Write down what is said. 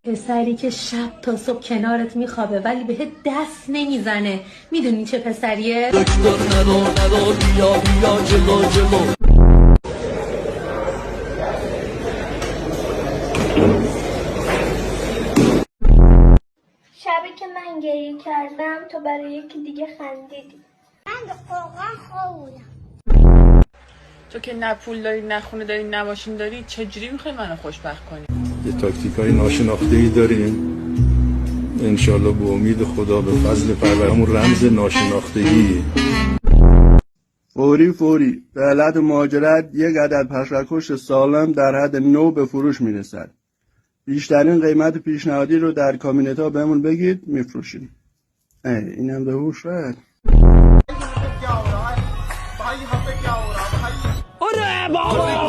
پسری که شب تا صبح کنارت میخوابه ولی بهت دست نمیزنه. میدونی چه پسریه؟ شبی که من گریه کردم تو برای یکی دیگه خندیدی. من قرقا خوابیدم. تو که نه پول داری نه خونه داری نه ماشین داری، چجوری میخوای منو خوشبخت کنی؟ یه تاکتیکای ناشناخته‌ای داریم، انشالله به امید خدا به فضل پروردگار رمز ناشناختگی. فوری به علت مهاجرت یک عدد پشمکش سالم در حد 9 به فروش میرسد. بیشترین قیمت پیشنهادی رو در کابینت ها بهمون بگید میفروشیم. اینم به هوش رد. آره بابا